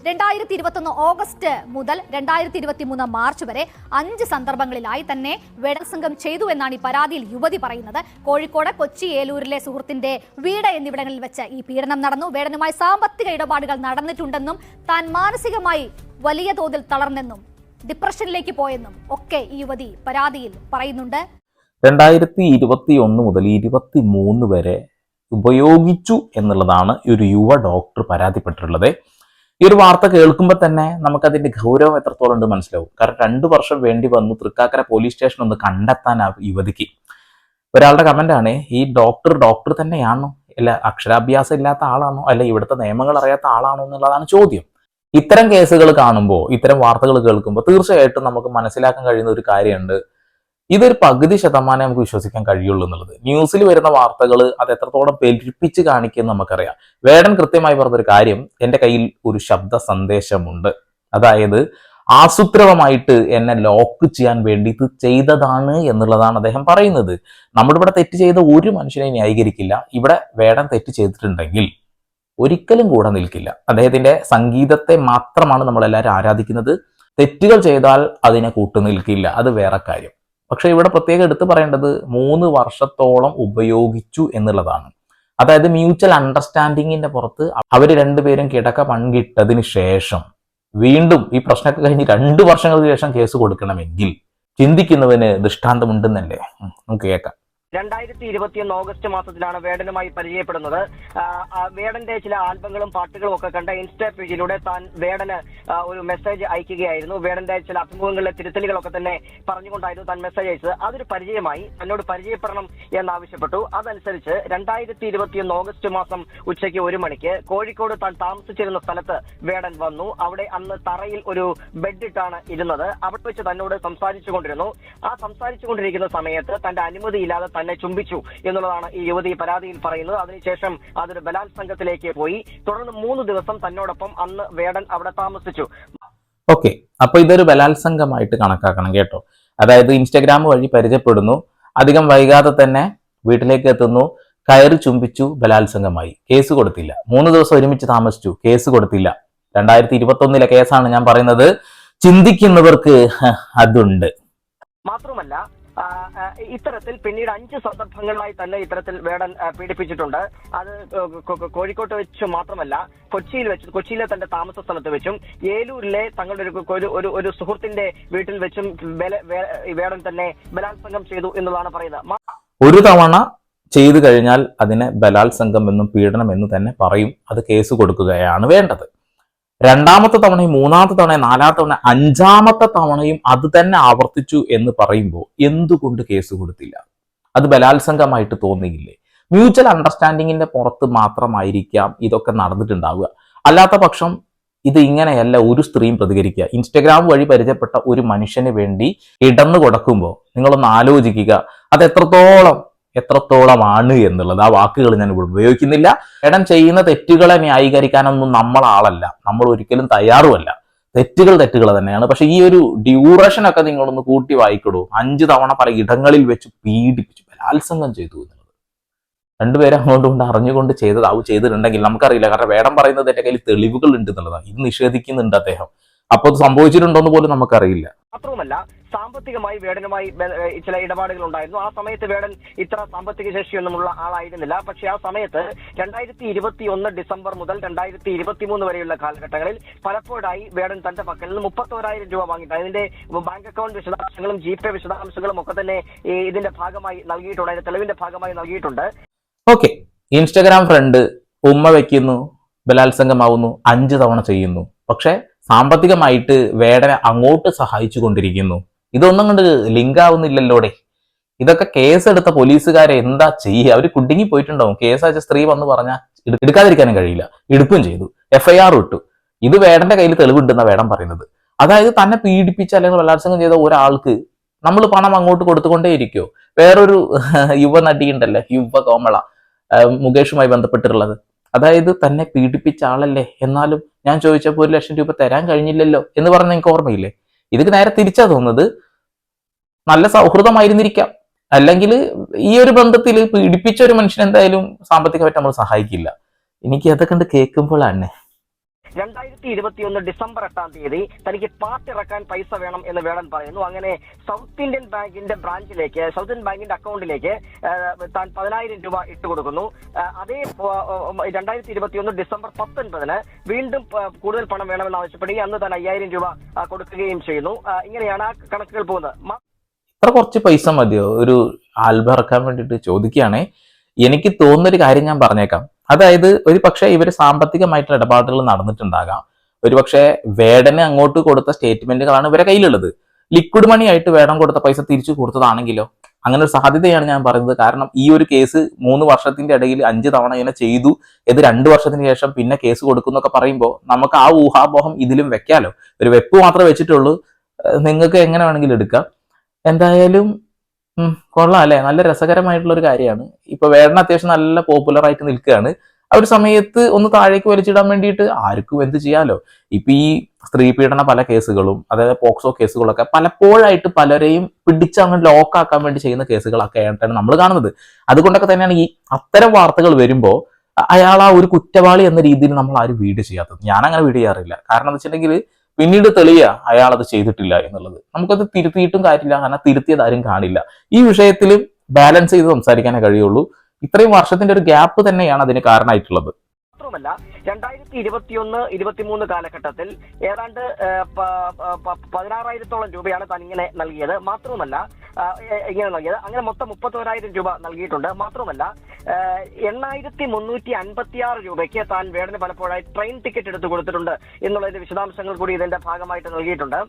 2021 August മുതൽ 2023 March വരെ 5 സന്ദർഭങ്ങളിലായി തന്നെ ബലാത്സംഗം ചെയ്തു എന്നാണ് ഈ പരാതിയിൽ യുവതി പറയുന്നത്. കോഴിക്കോട്, കൊച്ചി, ഏലൂരിലെ സുഹൃത്തിന്റെ വീട് എന്നിവിടങ്ങളിൽ വെച്ച് ഈ പീഡനം നടന്നു. വേടനുമായി സാമ്പത്തിക ഇടപാടുകൾ നടന്നിട്ടുണ്ടെന്നും താൻ മാനസികമായി വലിയ തോതിൽ തളർന്നെന്നും ഡിപ്രഷനിലേക്ക് പോയെന്നും ഒക്കെ ഈ യുവതി പരാതിയിൽ പറയുന്നുണ്ട്. 2021 മുതൽ 2023 വരെ ഉപയോഗിച്ചു എന്നുള്ളതാണ് ഒരു യുവ ഡോക്ടർ പരാതിപ്പെട്ടിട്ടുള്ളത്. ഈ ഒരു വാർത്ത കേൾക്കുമ്പോൾ തന്നെ നമുക്കതിന്റെ ഗൗരവം എത്രത്തോളം ഉണ്ട് മനസ്സിലാവും. കാരണം 2 വർഷം വേണ്ടി വന്നു തൃക്കാക്കര പോലീസ് സ്റ്റേഷൻ ഒന്ന് കണ്ടെത്താൻ ആ യുവതിക്ക്. ഒരാളുടെ കമന്റാണ്, ഈ ഡോക്ടർ തന്നെയാണോ, അല്ല അക്ഷരാഭ്യാസം ഇല്ലാത്ത ആളാണോ, അല്ല ഇവിടുത്തെ നിയമങ്ങൾ അറിയാത്ത ആളാണോ എന്നുള്ളതാണ് ചോദ്യം. ഇത്തരം കേസുകൾ കാണുമ്പോൾ, ഇത്തരം വാർത്തകൾ കേൾക്കുമ്പോൾ തീർച്ചയായിട്ടും നമുക്ക് മനസ്സിലാക്കാൻ കഴിയുന്ന ഒരു കാര്യമുണ്ട്. ഇതൊരു പകുതി ശതമാനം നമുക്ക് വിശ്വസിക്കാൻ കഴിയുള്ളൂ എന്നുള്ളത്. ന്യൂസിൽ വരുന്ന വാർത്തകൾ അത് എത്രത്തോളം പെരുപ്പിച്ച് കാണിക്കുമെന്ന് നമുക്കറിയാം. വേടൻ കൃത്യമായി പറഞ്ഞൊരു കാര്യം, എൻ്റെ കയ്യിൽ ഒരു ശബ്ദ സന്ദേശമുണ്ട്, അതായത് ആസൂത്രിതമായിട്ട് എന്നെ ലോക്ക് ചെയ്യാൻ വേണ്ടി ഇത് ചെയ്തതാണ് എന്നുള്ളതാണ് അദ്ദേഹം പറയുന്നത്. നമ്മളിവിടെ തെറ്റ് ചെയ്ത ഒരു മനുഷ്യനെ ന്യായീകരിക്കില്ല. ഇവിടെ വേടൻ തെറ്റ് ചെയ്തിട്ടുണ്ടെങ്കിൽ ഒരിക്കലും കൂടെ നിൽക്കില്ല. അദ്ദേഹത്തിന്റെ സംഗീതത്തെ മാത്രമാണ് നമ്മളെല്ലാവരും ആരാധിക്കുന്നത്. തെറ്റുകൾ ചെയ്താൽ അതിനെ കൂട്ടുനിൽക്കില്ല, അത് വേറെ കാര്യം. പക്ഷെ ഇവിടെ പ്രത്യേകം എടുത്തു പറയേണ്ടത് 3 വർഷത്തോളം ഉപയോഗിച്ചു എന്നുള്ളതാണ്. അതായത് മ്യൂച്വൽ അണ്ടർസ്റ്റാൻഡിങ്ങിന്റെ പുറത്ത് അവർ രണ്ടുപേരും കിടക്ക പങ്കിട്ടതിന് ശേഷം വീണ്ടും ഈ പ്രശ്നമൊക്കെ കഴിഞ്ഞ് 2 വർഷങ്ങൾക്ക് ശേഷം കേസ് കൊടുക്കണമെങ്കിൽ ചിന്തിക്കുന്നതിന് ദൃഷ്ടാന്തമുണ്ടെന്നല്ലേ നമുക്ക് കേൾക്കാം. 2021 ഓഗസ്റ്റ് മാസത്തിലാണ് വേടനുമായി പരിചയപ്പെടുന്നത്. വേടന്റെ ചില ആൽബങ്ങളും പാട്ടുകളും ഒക്കെ കണ്ട ഇൻസ്റ്റാ പേജിലൂടെ താൻ വേടന് ഒരു മെസ്സേജ് അയക്കുകയായിരുന്നു. വേടന്റെ ചില അഭിമുഖങ്ങളിലെ തിരുത്തലുകളൊക്കെ തന്നെ പറഞ്ഞുകൊണ്ടായിരുന്നു താൻ മെസ്സേജ് അയച്ചത്. അതൊരു പരിചയമായി, തന്നോട് പരിചയപ്പെടണം എന്നാവശ്യപ്പെട്ടു. അതനുസരിച്ച് 2021 ഓഗസ്റ്റ് മാസം ഉച്ചയ്ക്ക് 1 മണിക്ക് കോഴിക്കോട് താൻ താമസിച്ചിരുന്ന സ്ഥലത്ത് വേടൻ വന്നു. അവിടെ അന്ന് തറയിൽ ഒരു ബെഡ് ഇട്ടാണ് ഇരുന്നത്. അവിടെ വെച്ച് തന്നോട് സംസാരിച്ചുകൊണ്ടിരുന്നു. ആ സംസാരിച്ചുകൊണ്ടിരിക്കുന്ന സമയത്ത് തന്റെ അനുമതിയില്ലാതെ തന്നെ ചുംബിച്ചു എന്നുള്ളതാണ് ഈ യുവതി പരാതിയിൽ പറയുന്നത്. അതിനുശേഷം അതൊരു ബലാത്സംഗത്തിലേക്ക് പോയി. തുടർന്ന് 3 ദിവസം തന്നോടൊപ്പം അന്ന് വേടൻ അവിടെ താമസിച്ചു. ഓക്കെ, അപ്പൊ ഇതൊരു ബലാത്സംഗമായിട്ട് കണക്കാക്കണം കേട്ടോ. അതായത് ഇൻസ്റ്റഗ്രാം വഴി പരിചയപ്പെടുന്നു, അധികം വൈകാതെ തന്നെ വീട്ടിലേക്ക് എത്തുന്നു, കയറി ചുംബിച്ചു, ബലാത്സംഗമായി. കേസ് കൊടുത്തില്ല. 3 ദിവസം ഒരുമിച്ച് താമസിച്ചു, കേസ് കൊടുത്തില്ല. 2021 കേസാണ് ഞാൻ പറയുന്നത്. ചിന്തിക്കുന്നവർക്ക് അതുണ്ട്. മാത്രമല്ല ഇത്തരത്തിൽ പിന്നീട് 5 സന്ദർഭങ്ങളിലായി തന്നെ ഇത്തരത്തിൽ വേടൻ പീഡിപ്പിച്ചിട്ടുണ്ട്. അത് കോഴിക്കോട്ട് വെച്ച് മാത്രമല്ല, കൊച്ചിയിലെ തന്റെ താമസ സ്ഥലത്ത് വെച്ചും ഏലൂരിലെ തങ്ങളുടെ ഒരു സുഹൃത്തിന്റെ വീട്ടിൽ വെച്ചും വേടൻ തന്നെ ബലാത്സംഗം ചെയ്തു എന്നുള്ളതാണ് പറയുന്നത്. ഒരു തവണ ചെയ്തു കഴിഞ്ഞാൽ അതിനെ ബലാത്സംഗം എന്നും പീഡനം എന്ന് തന്നെ പറയും. അത് കേസ് കൊടുക്കുകയാണ് വേണ്ടത്. 2ാമത്തെ തവണയും 3ാമത്തെ തവണയും 4ാമത്തെ തവണ 5ാമത്തെ തവണയും അത് തന്നെ ആവർത്തിച്ചു എന്ന് പറയുമ്പോൾ എന്തുകൊണ്ട് കേസ് കൊടുത്തില്ല? അത് ബലാത്സംഗമായിട്ട് തോന്നിയില്ലേ? മ്യൂച്വൽ അണ്ടർസ്റ്റാൻഡിങ്ങിന്റെ പുറത്ത് മാത്രമായിരിക്കാം ഇതൊക്കെ നടന്നിട്ടുണ്ടാവുക. അല്ലാത്ത പക്ഷം ഇത് ഇങ്ങനെയല്ല ഒരു സ്ത്രീയും പ്രതികരിക്കുക. ഇൻസ്റ്റഗ്രാം വഴി പരിചയപ്പെട്ട ഒരു മനുഷ്യന് വേണ്ടി ഇടന്നു കൊടുക്കുമ്പോൾ നിങ്ങളൊന്ന് ആലോചിക്കുക, അത് എത്രത്തോളമാണ് എന്നുള്ളത്. ആ വാക്കുകൾ ഞാൻ ഇവിടെ ഉപയോഗിക്കുന്നില്ല. വേടൻ ചെയ്യുന്ന തെറ്റുകളെ ന്യായീകരിക്കാനൊന്നും നമ്മളാളല്ല, നമ്മൾ ഒരിക്കലും തയ്യാറുമല്ല. തെറ്റുകൾ തന്നെയാണ്. പക്ഷെ ഈ ഒരു ഡ്യൂറേഷൻ ഒക്കെ നിങ്ങളൊന്ന് കൂട്ടി വായിക്കടൂ. 5 തവണ പല ഇടങ്ങളിൽ വെച്ച് പീഡിപ്പിച്ചു, ബലാത്സംഗം ചെയ്തു എന്നുള്ളത്. 2 പേരും അങ്ങോട്ടും അറിഞ്ഞുകൊണ്ട് ചെയ്തിട്ടുണ്ടെങ്കിൽ നമുക്കറിയില്ല. കാരണം വേടൻ പറയുന്നത് എന്റെ കയ്യിൽ തെളിവുകൾ ഉണ്ട് എന്നുള്ളതാണ്. ഇത് നിഷേധിക്കുന്നുണ്ട് അദ്ദേഹം. അപ്പൊ അത് സംഭവിച്ചിട്ടുണ്ടോന്ന് പോലും നമുക്കറിയില്ല. മാത്രവുമല്ല, സാമ്പത്തികമായി വേടനുമായി ചില ഇടപാടുകൾ ഉണ്ടായിരുന്നു. ആ സമയത്ത് വേടൻ ഇത്ര സാമ്പത്തിക ശേഷിയൊന്നുമുള്ള ആളായിരുന്നില്ല. പക്ഷെ ആ സമയത്ത് 2021 ഡിസംബർ മുതൽ 2023 വരെയുള്ള കാലഘട്ടങ്ങളിൽ പലപ്പോഴായി വേടൻ തന്റെ പക്കൽ നിന്ന് 31,000 രൂപ വാങ്ങിയിട്ട് അതിന്റെ ബാങ്ക് അക്കൗണ്ട് വിശദാംശങ്ങളും GPay വിശദാംശങ്ങളും ഒക്കെ തന്നെ ഇതിന്റെ ഭാഗമായി നൽകിയിട്ടുണ്ട്, അതിന്റെ തെളിവിന്റെ ഭാഗമായി നൽകിയിട്ടുണ്ട്. ഓക്കെ, ഇൻസ്റ്റഗ്രാം ഫ്രണ്ട് ഉമ്മ വെക്കുന്നു, ബലാത്സംഗമാവുന്നു, 5 തവണ ചെയ്യുന്നു. പക്ഷെ സാമ്പത്തികമായിട്ട് വേടനെ അങ്ങോട്ട് സഹായിച്ചു കൊണ്ടിരിക്കുന്നു. ഇതൊന്നും കൊണ്ട് ലിങ്ക് ആവുന്നില്ലല്ലോടെ. ഇതൊക്കെ കേസെടുത്ത പോലീസുകാരെ എന്താ ചെയ്യുക? അവർ കുടുങ്ങി പോയിട്ടുണ്ടാവും. കേസ് അയച്ച സ്ത്രീ വന്ന് പറഞ്ഞാൽ എടുക്കാതിരിക്കാനും കഴിയില്ല, എടുക്കുകയും ചെയ്തു, FIR ഇട്ടു. ഇത് വേടന്റെ കയ്യിൽ തെളിവുണ്ടെന്ന വേടൻ പറയുന്നത്. അതായത് തന്നെ പീഡിപ്പിച്ച അല്ലെങ്കിൽ ബലാത്സംഗം ചെയ്ത ഒരാൾക്ക് നമ്മൾ പണം അങ്ങോട്ട് കൊടുത്തുകൊണ്ടേയിരിക്കുമോ? വേറൊരു യുവ നടിയുണ്ടല്ലേ, യുവ കോമള, മുകേഷുമായി ബന്ധപ്പെട്ടിട്ടുള്ളത്. അതായത് തന്നെ പീഡിപ്പിച്ച ആളല്ലേ, എന്നാലും ഞാൻ ചോദിച്ചപ്പോൾ 1 ലക്ഷം രൂപ തരാൻ കഴിഞ്ഞില്ലല്ലോ എന്ന് പറഞ്ഞ എനിക്ക് ഓർമ്മയില്ലേ? ഇതൊക്കെ നേരെ തിരിച്ചാ തോന്നുന്നത്. നല്ല സൗഹൃദമായിരുന്നിരിക്കാം, അല്ലെങ്കിൽ ഈ ഒരു ബന്ധത്തിൽ പീഡിപ്പിച്ച ഒരു മനുഷ്യൻ എന്തായാലും സാമ്പത്തികമായിട്ട് നമ്മൾ സഹായിക്കില്ല. എനിക്ക് അതൊക്കെ കണ്ട് കേൾക്കുമ്പോഴാണ് 2021 ഡിസംബർ 8-ാം തീയതി തനിക്ക് പാർട്ടിറക്കാൻ പൈസ വേണം എന്ന് വേടൻ പറയുന്നു. അങ്ങനെ സൗത്ത് ഇന്ത്യൻ ബാങ്കിന്റെ ബ്രാഞ്ചിലേക്ക്, സൗത്ത് ഇന്ത്യൻ ബാങ്കിന്റെ അക്കൗണ്ടിലേക്ക് താൻ 10,000 രൂപ ഇട്ടുകൊടുക്കുന്നു. അതേ 2021 ഡിസംബർ 19-ന് വീണ്ടും കൂടുതൽ പണം വേണമെന്ന് ആവശ്യപ്പെടുകയും അന്ന് താൻ 5,000 രൂപ കൊടുക്കുകയും ചെയ്യുന്നു. ഇങ്ങനെയാണ് ആ കണക്കുകൾ പോകുന്നത്. ഇത്ര കുറച്ച് പൈസ മതിയോ ഒരു ആൽബം ഇറക്കാൻ വേണ്ടിയിട്ട് ചോദിക്കുകയാണേ. എനിക്ക് തോന്നുന്നൊരു കാര്യം ഞാൻ പറഞ്ഞേക്കാം. അതായത് ഒരു പക്ഷേ ഇവർ സാമ്പത്തികമായിട്ടുള്ള ഇടപാടുകൾ നടന്നിട്ടുണ്ടാകാം. ഒരുപക്ഷെ വേടന് അങ്ങോട്ട് കൊടുത്ത സ്റ്റേറ്റ്മെന്റുകളാണ് ഇവരെ കയ്യിലുള്ളത്. ലിക്വിഡ് മണി ആയിട്ട് വേടൻ കൊടുത്ത പൈസ തിരിച്ചു കൊടുത്തതാണെങ്കിലോ? അങ്ങനെ ഒരു സാധ്യതയാണ് ഞാൻ പറയുന്നത്. കാരണം ഈ ഒരു കേസ് 3 വർഷത്തിന്റെ ഇടയിൽ 5 തവണ ഇങ്ങനെ ചെയ്തു, ഇത് 2 വർഷത്തിന് ശേഷം പിന്നെ കേസ് കൊടുക്കുന്നൊക്കെ പറയുമ്പോൾ നമുക്ക് ആ ഊഹാപോഹം ഇതിലും വെക്കാലോ. ഒരു വെപ്പ് മാത്രമേ വെച്ചിട്ടുള്ളൂ, നിങ്ങൾക്ക് എങ്ങനെ വേണമെങ്കിലും എടുക്കാം. എന്തായാലും കൊള്ളാം അല്ലെ, നല്ല രസകരമായിട്ടുള്ള ഒരു കാര്യമാണ്. ഇപ്പൊ വേടൻ അത്യാവശ്യം നല്ല പോപ്പുലർ ആയിട്ട് നിൽക്കുകയാണ്. ആ ഒരു സമയത്ത് ഒന്ന് താഴേക്ക് വലിച്ചിടാൻ വേണ്ടിയിട്ട് ആർക്കും എന്ത് ചെയ്യാലോ. ഇപ്പൊ ഈ സ്ത്രീ പീഡന പല കേസുകളും, അതായത് പോക്സോ കേസുകളൊക്കെ പലപ്പോഴായിട്ട് പലരെയും പിടിച്ച് അങ്ങ് ലോക്കാക്കാൻ വേണ്ടി ചെയ്യുന്ന കേസുകളൊക്കെ ആയിട്ടാണ് നമ്മൾ കാണുന്നത്. അതുകൊണ്ടൊക്കെ തന്നെയാണ് ഈ അത്തരം വാർത്തകൾ വരുമ്പോൾ അയാൾ ആ ഒരു കുറ്റവാളി എന്ന രീതിയിൽ നമ്മൾ ആരും വീഡിയോ ചെയ്യാത്തത്. ഞാൻ അങ്ങനെ വീഡിയോ ചെയ്യാറില്ല. കാരണം എന്താ വെച്ചിട്ടുണ്ടെങ്കിൽ പിന്നീട് തെളിയുക അയാൾ അത് ചെയ്തിട്ടില്ല എന്നുള്ളത്. നമുക്കത് തിരുത്തിയിട്ടും കാര്യമില്ല, കാരണം തിരുത്തിയത് ആരും കാണില്ല. ഈ വിഷയത്തിൽ ബാലൻസ് ചെയ്ത് സംസാരിക്കാനേ കഴിയുള്ളൂ. ഇത്രയും വർഷത്തിന്റെ ഒരു ഗ്യാപ്പ് തന്നെയാണ് അതിന് കാരണമായിട്ടുള്ളത്. മാത്രമല്ല 2021-23 കാലഘട്ടത്തിൽ ഏതാണ്ട് 16,000-ഓളം രൂപയാണ് താൻ ഇങ്ങനെ നൽകിയത്. മാത്രവുമല്ല അങ്ങനെ മൊത്തം 31,000 രൂപ നൽകിയിട്ടുണ്ട്. മാത്രമല്ല 8,356 രൂപയ്ക്ക് താൻ വേടന് പലപ്പോഴായി ട്രെയിൻ ടിക്കറ്റ് എടുത്തു കൊടുത്തിട്ടുണ്ട് എന്നുള്ളതിന്റെ വിശദാംശങ്ങൾ കൂടി ഇതിന്റെ ഭാഗമായിട്ട് നൽകിയിട്ടുണ്ട്.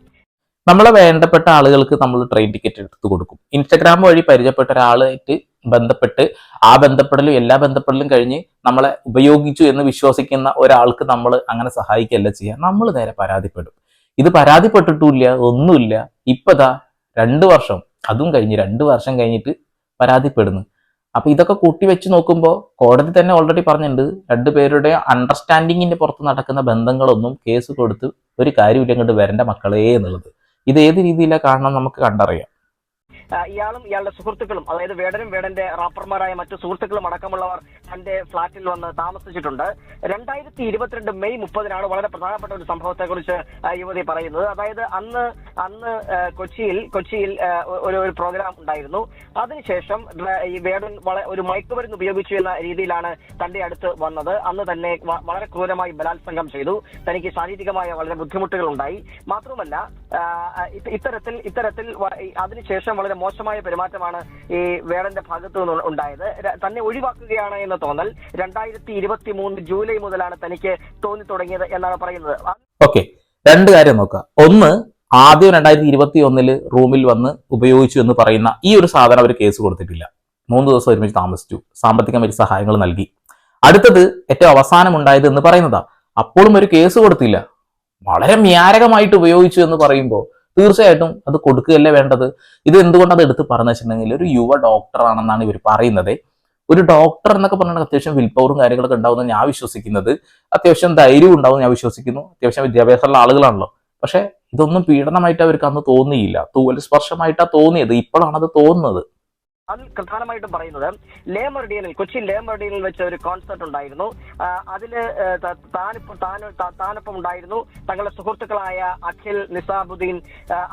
നമ്മളെ വേണ്ടപ്പെട്ട ആളുകൾക്ക് നമ്മൾ ട്രെയിൻ ടിക്കറ്റ് എടുത്തു കൊടുക്കും. ഇൻസ്റ്റഗ്രാം വഴി പരിചയപ്പെട്ട ഒരാളായിട്ട് ബന്ധപ്പെട്ട് ആ ബന്ധപ്പെടലും എല്ലാ ബന്ധപ്പെടലും കഴിഞ്ഞ് നമ്മളെ ഉപയോഗിച്ചു എന്ന് വിശ്വസിക്കുന്ന ഒരാൾക്ക് നമ്മൾ അങ്ങനെ സഹായിക്കുകയല്ല ചെയ്യുക. നമ്മൾ നേരെ പരാതിപ്പെടും. ഇത് പരാതിപ്പെട്ടിട്ടില്ല, ഒന്നുമില്ല. ഇപ്പതാ 2 വർഷം, അതും കഴിഞ്ഞ് 2 വർഷം കഴിഞ്ഞിട്ട് പരാതിപ്പെടുന്നു. അപ്പൊ ഇതൊക്കെ കൂട്ടി വെച്ച് നോക്കുമ്പോൾ കോടതി തന്നെ ഓൾറെഡി പറഞ്ഞിട്ടുണ്ട്, 2 പേരുടെ അണ്ടർസ്റ്റാൻഡിങ്ങിന്റെ പുറത്ത് നടക്കുന്ന ബന്ധങ്ങളൊന്നും കേസ് കൊടുത്ത് ഒരു കാര്യമില്ല ഇങ്ങോട്ട് വരേണ്ട മക്കളേ എന്നുള്ളത്. ഇത് ഏത് രീതിയിലാണ് കാണണം നമുക്ക് കണ്ടറിയാം. ഇയാളും ഇയാളുടെ സുഹൃത്തുക്കളും, അതായത് വേടനും വേടന്റെ റാപ്പർമാരായ മറ്റു സുഹൃത്തുക്കളും അടക്കമുള്ളവർ തന്റെ ഫ്ളാറ്റിൽ വന്ന് താമസിച്ചിട്ടുണ്ട്. 2022 മെയ് 30-നാണ് വളരെ പ്രധാനപ്പെട്ട ഒരു സംഭവത്തെ കുറിച്ച് യുവതി പറയുന്നത്. അതായത് അന്ന് കൊച്ചിയിൽ ഒരു പ്രോഗ്രാം ഉണ്ടായിരുന്നു. അതിനുശേഷം ഈ വേടൻ ഒരു മയക്കുമരുന്ന് ഉപയോഗിച്ചു എന്ന രീതിയിലാണ് തന്റെ അടുത്ത് വന്നത്. അന്ന് തന്നെ വളരെ ക്രൂരമായി ബലാത്സംഗം ചെയ്തു. തനിക്ക് ശാരീരികമായ വളരെ ബുദ്ധിമുട്ടുകൾ ഉണ്ടായി. മാത്രമല്ല ഇത്തരത്തിൽ അതിനുശേഷം വളരെ മോശമായ പെരുമാറ്റമാണ് ഈ വേടന്റെ ഭാഗത്തു നിന്ന് ഉണ്ടായത്. തന്നെ ഒഴിവാക്കുകയാണ് എന്ന തോന്നൽ 2023 ജൂലൈ മുതലാണ് തനിക്ക് തോന്നി തുടങ്ങിയത് എന്നാണ് പറയുന്നത്. ഓക്കെ, 2 കാര്യം നോക്കാം. ഒന്ന്, ആദ്യം 2021 റൂമിൽ വന്ന് ഉപയോഗിച്ചു എന്ന് പറയുന്ന ഈ ഒരു സാധനം അവർ കേസ് കൊടുത്തിട്ടില്ല. 3 ദിവസം ഒരുമിച്ച് താമസിച്ചു, സാമ്പത്തികമായി സഹായങ്ങൾ നൽകി. അടുത്തത് ഏറ്റവും അവസാനം ഉണ്ടായത് എന്ന് പറയുന്നതാ, അപ്പോഴും ഒരു കേസ് കൊടുത്തില്ല. വളരെ മ്യാരകമായിട്ട് ഉപയോഗിച്ചു എന്ന് പറയുമ്പോൾ തീർച്ചയായിട്ടും അത് കൊടുക്കുകയല്ലേ വേണ്ടത്. ഇത് എന്തുകൊണ്ട് അത് എടുത്ത് പറഞ്ഞു വെച്ചിട്ടുണ്ടെങ്കിൽ ഒരു യുവ ഡോക്ടറാണെന്നാണ് ഇവർ പറയുന്നത്. ഒരു ഡോക്ടർ എന്നൊക്കെ പറഞ്ഞാൽ അത്യാവശ്യം വിൽ പവറും കാര്യങ്ങളൊക്കെ ഉണ്ടാവുമെന്ന് ഞാൻ വിശ്വസിക്കുന്നത്. അത്യാവശ്യം ധൈര്യവും ഉണ്ടാവും ഞാൻ വിശ്വസിക്കുന്നു. അത്യാവശ്യം വിദ്യാഭ്യാസമുള്ള ആളുകളാണല്ലോ. പക്ഷെ ഇതൊന്നും പീഡനമായിട്ട് അവർക്ക് അന്ന് തോന്നിയില്ല. തൂവൽ സ്പർശമായിട്ടാണ് തോന്നിയത്. ഇപ്പോഴാണ് അത് തോന്നുന്നത്. അതിൽ പ്രധാനമായിട്ടും പറയുന്നത് കൊച്ചി ലേ മെറിഡിയനിൽ വെച്ച ഒരു കോൺസെർട്ട് ഉണ്ടായിരുന്നു. അതില് താനൊപ്പം ഉണ്ടായിരുന്നു. തങ്ങളുടെ സുഹൃത്തുക്കളായ അഖിൽ, നിസാബുദ്ദീൻ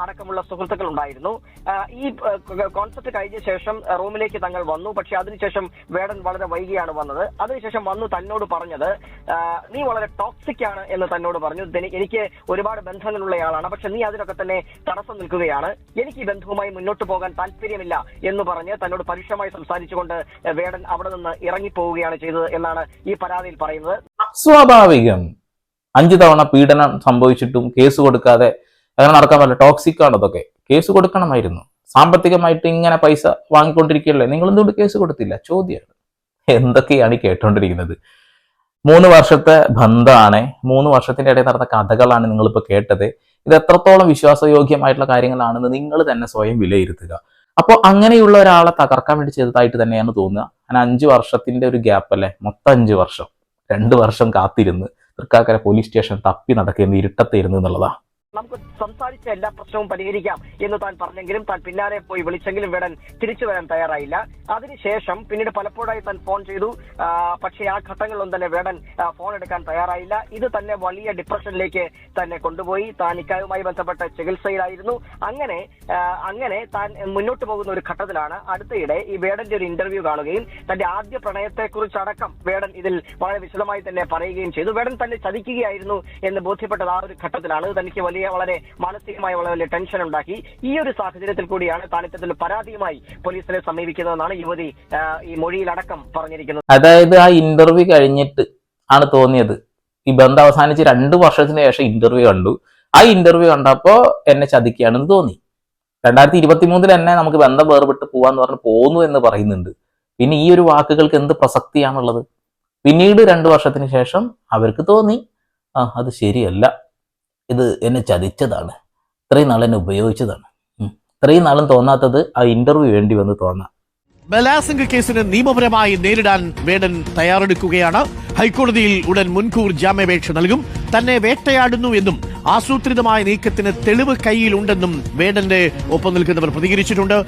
അടക്കമുള്ള സുഹൃത്തുക്കൾ ഉണ്ടായിരുന്നു. ഈ കോൺസെർട്ട് കഴിഞ്ഞ ശേഷം റൂമിലേക്ക് തങ്ങൾ വന്നു. പക്ഷെ അതിനുശേഷം വേടൻ വളരെ വൈകിയാണ് വന്നത്. അതിനുശേഷം വന്നു തന്നോട് പറഞ്ഞത്, നീ വളരെ ടോക്സിക് ആണ് എന്ന് തന്നോട് പറഞ്ഞു. എനിക്ക് ഒരുപാട് ബന്ധങ്ങളുള്ളയാളാണ്, പക്ഷെ നീ അതിനൊക്കെ തന്നെ തടസ്സം നിൽക്കുകയാണ്. എനിക്ക് ഈ ബന്ധവുമായി മുന്നോട്ട് പോകാൻ താല്പര്യമില്ല എന്ന് പറഞ്ഞ് തന്നോട് പരുഷമായി സംസാരിച്ചുകൊണ്ട് വേടൻ അവിടെ നിന്ന് ഇറങ്ങിപ്പോവുകയാണ് ചെയ്തത് എന്നാണ് ഈ പരാതിയിൽ പറയുന്നത്. സ്വാഭാവികം, 5 തവണ പീഡനം സംഭവിച്ചിട്ടും കേസ് കൊടുക്കാതെ അങ്ങനെ നടക്കാൻ പറ്റില്ല. ടോക്സിക് ആണ് അതൊക്കെ. കേസ് കൊടുക്കണമായിരുന്നു. സാമ്പത്തികമായിട്ട് ഇങ്ങനെ പൈസ വാങ്ങിക്കൊണ്ടിരിക്കുകയല്ലേ, നിങ്ങൾ എന്തുകൊണ്ട് കേസ് കൊടുത്തില്ല? ചോദ്യമാണ്. എന്തൊക്കെയാണ് ഈ കേട്ടോണ്ടിരിക്കുന്നത്? 3 വർഷത്തെ ബന്ധമാണ്, 3 വർഷത്തിന്റെ ഇടയിൽ നടന്ന കഥകളാണ് നിങ്ങളിപ്പോൾ കേട്ടത്. ഇത് എത്രത്തോളം വിശ്വാസയോഗ്യമായിട്ടുള്ള കാര്യങ്ങളാണെന്ന് നിങ്ങൾ തന്നെ സ്വയം വിലയിരുത്തുക. അപ്പോൾ അങ്ങനെയുള്ള ഒരാളെ തകർക്കാൻ വേണ്ടി ചെയ്തതായിട്ട് തന്നെയാണ് തോന്നുക. അങ്ങനെ 5 വർഷത്തിന്റെ ഒരു ഗ്യാപ്പ് അല്ലേ, മൊത്തം 5 വർഷം. 2 വർഷം കാത്തിരുന്ന് തൃക്കാക്കര പോലീസ് സ്റ്റേഷൻ തപ്പി നടക്കുന്ന ഇരുട്ടത്തിരുന്ന് എന്നുള്ളതാ. നമുക്ക് സംസാരിച്ച എല്ലാ പ്രശ്നവും പരിഹരിക്കാം എന്ന് താൻ പറഞ്ഞെങ്കിലും താൻ പിന്നാലെ പോയി വിളിച്ചെങ്കിലും വേടൻ തിരിച്ചു വരാൻ തയ്യാറായില്ല. അതിനുശേഷം പിന്നീട് പലപ്പോഴായി താൻ ഫോൺ ചെയ്തു. പക്ഷേ ആ ഘട്ടങ്ങളിലൊന്നും തന്നെ വേടൻ ഫോൺ എടുക്കാൻ തയ്യാറായില്ല. ഇത് തന്നെ വലിയ ഡിപ്രഷനിലേക്ക് തന്നെ കൊണ്ടുപോയി. താൻ ഇക്കാര്യവുമായി ബന്ധപ്പെട്ട ചികിത്സയിലായിരുന്നു. അങ്ങനെ താൻ മുന്നോട്ട് പോകുന്ന ഒരു ഘട്ടത്തിലാണ് അടുത്തയിടെ ഈ വേടന്റെ ഒരു ഇന്റർവ്യൂ കാണുകയും തന്റെ ആദ്യ പ്രണയത്തെക്കുറിച്ചടക്കം വേടൻ ഇതിൽ വളരെ വിശദമായി തന്നെ പറയുകയും ചെയ്തു. വേടൻ തന്നെ ചതിക്കുകയായിരുന്നു എന്ന് ബോധ്യപ്പെട്ടത് ആ ഒരു ഘട്ടത്തിലാണ്. തനിക്ക് വളരെ മാനസികമായി വളരെ ടെൻഷൻ ഉണ്ടാക്കി. ഈ ഒരു സാഹചര്യത്തിൽ കൂടിയാണ് താൻ ഇത്തരത്തിൽ പരാതിയുമായി പോലീസിനെ സമീപിക്കുന്നതെന്നാണ് യുവതി ഈ മൊഴിയിലടക്കം പറഞ്ഞിരിക്കുന്നത്. അതായത് ആ ഇന്റർവ്യൂ കഴിഞ്ഞിട്ട് ആണ് തോന്നിയത്. ഈ ബന്ധം അവസാനിച്ച് 2 വർഷത്തിന് ശേഷം ഇന്റർവ്യൂ കണ്ടു. ആ ഇന്റർവ്യൂ കണ്ടപ്പോ എന്നെ ചതിക്കുകയാണെന്ന് തോന്നി. 2023 തന്നെ നമുക്ക് ബന്ധം വേർപെട്ട് പോവാന്ന് പറഞ്ഞ് പോന്നു എന്ന് പറയുന്നുണ്ട്. പിന്നെ ഈ ഒരു വാക്കുകൾക്ക് എന്ത് പ്രസക്തിയാണുള്ളത്? പിന്നീട് 2 വർഷത്തിന് ശേഷം അവർക്ക് തോന്നി അത് ശരിയല്ല, ഇത് എന്നെ ചതിച്ചതാണ്, ഇത്രയും നാൾ എന്നെ ഉപയോഗിച്ചതാണ്. ഇത്രയും നാളും തോന്നാത്തത് ആ ഇന്റർവ്യൂ വേണ്ടി വന്ന് തോന്നാം. ബലാത്സംഗ കേസിന് നിയമപരമായി നേരിടാൻ വേടൻ തയ്യാറെടുക്കുകയാണ്. ഹൈക്കോടതിയിൽ ഉടൻ മുൻകൂർ ജാമ്യാപേക്ഷ നൽകും. തന്നെ വേട്ടയാടുന്നു എന്നും ആസൂത്രിതമായ നീക്കത്തിന് തെളിവ് കയ്യിലുണ്ടെന്നും വേടന്റെ ഒപ്പം നിൽക്കുന്നവർ പ്രതികരിച്ചിട്ടുണ്ട്.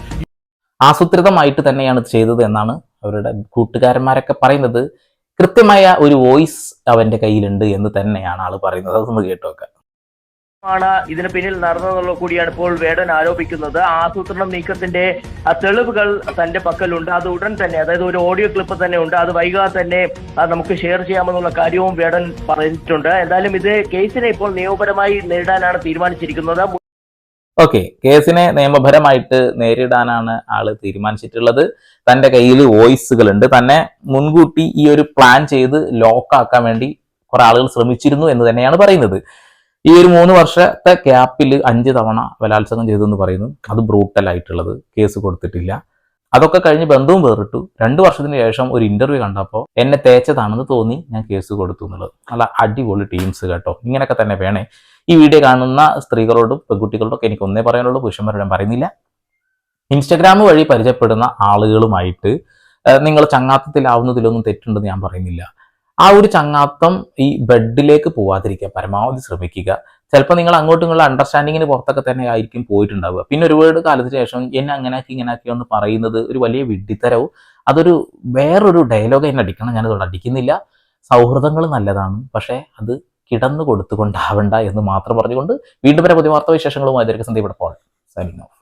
ആസൂത്രിതമായിട്ട് തന്നെയാണ് ചെയ്തത് എന്നാണ് അവരുടെ കൂട്ടുകാരന്മാരൊക്കെ പറയുന്നത്. കൃത്യമായ ഒരു വോയിസ് അവന്റെ കയ്യിലുണ്ട് എന്ന് തന്നെയാണ് ആള് പറയുന്നത്. അതൊന്ന് കേട്ടോക്കാം. ാണ് ഇതിന് പിന്നിൽ നടന്നതെന്നുള്ള കൂടിയാണ് ഇപ്പോൾ വേടൻ ആരോപിക്കുന്നത്. ആസൂത്രണം നീക്കത്തിന്റെ തെളിവുകൾ തന്റെ പക്കലുണ്ട്. അത് ഉടൻ തന്നെ, അതായത് ഒരു ഓഡിയോ ക്ലിപ്പ് തന്നെ ഉണ്ട്, അത് വൈകാതെ തന്നെ നമുക്ക് ഷെയർ ചെയ്യാമെന്നുള്ള കാര്യവും വേടൻ പറഞ്ഞിട്ടുണ്ട്. എന്തായാലും ഇത് കേസിനെ ഇപ്പോൾ നിയമപരമായി നേരിടാനാണ് തീരുമാനിച്ചിരിക്കുന്നത്. ഓക്കെ, കേസിനെ നിയമപരമായിട്ട് നേരിടാനാണ് ആള് തീരുമാനിച്ചിട്ടുള്ളത്. തന്റെ കയ്യിൽ വോയിസുകൾ ഉണ്ട്. തന്നെ മുൻകൂട്ടി ഈ ഒരു പ്ലാൻ ചെയ്ത് ലോക്കാക്കാൻ വേണ്ടി കുറെ ആളുകൾ ശ്രമിച്ചിരുന്നു എന്ന് തന്നെയാണ് പറയുന്നത്. ഈ ഒരു 3 വർഷത്തെ ഗ്യാപ്പിൽ 5 തവണ ബലാത്സംഗം ചെയ്തെന്ന് പറയുന്നു. അത് ബ്രൂട്ടൽ ആയിട്ടുള്ളത്, കേസ് കൊടുത്തിട്ടില്ല. അതൊക്കെ കഴിഞ്ഞ് ബന്ധവും വേറിട്ടു. 2 വർഷത്തിന് ശേഷം ഒരു ഇന്റർവ്യൂ കണ്ടപ്പോൾ എന്നെ തേച്ചതാണെന്ന് തോന്നി, ഞാൻ കേസ് കൊടുത്തു എന്നുള്ളത്. നല്ല അടിപൊളി ടീംസ് കേട്ടോ. ഇങ്ങനെയൊക്കെ തന്നെ വേണേ. ഈ വീഡിയോ കാണുന്ന സ്ത്രീകളോടും പെൺകുട്ടികളോടും ഒക്കെ എനിക്ക് ഒന്നേ പറയാനുള്ളൂ, പുരുഷന്മാരോടും പറയുന്നില്ല. ഇൻസ്റ്റഗ്രാം വഴി പരിചയപ്പെടുന്ന ആളുകളുമായിട്ട് നിങ്ങൾ ചങ്ങാത്തത്തിലാവുന്നതിലൊന്നും തെറ്റുണ്ടെന്ന് ഞാൻ പറയുന്നില്ല. ആ ഒരു ചങ്ങാത്തം ഈ ബെഡിലേക്ക് പോവാതിരിക്കുക പരമാവധി ശ്രമിക്കുക. ചിലപ്പോൾ നിങ്ങൾ അങ്ങോട്ടും ഇങ്ങോട്ടും അണ്ടർസ്റ്റാൻഡിങ്ങിന് പുറത്തൊക്കെ തന്നെ ആയിരിക്കും പോയിട്ടുണ്ടാവുക. പിന്നെ ഒരുപാട് കാലത്തിന് ശേഷം എന്നെ അങ്ങനെയാക്കി എന്ന് പറയുന്നത് ഒരു വലിയ വിഡ്ഢിത്തരവും അതൊരു വേറൊരു ഡയലോഗ് എന്നെ അടിക്കണം. ഞാനതോട് അടിക്കുന്നില്ല. സൗഹൃദങ്ങൾ നല്ലതാണ്, പക്ഷേ അത് കിടന്നു കൊടുത്തുകൊണ്ടാവണ്ട എന്ന് മാത്രം പറഞ്ഞുകൊണ്ട് വീണ്ടും വരെ പുതിയ വാർത്താ വിശേഷങ്ങളുമായി സന്ദീപ് പോൾ സൈനിങ് ഓഫ്.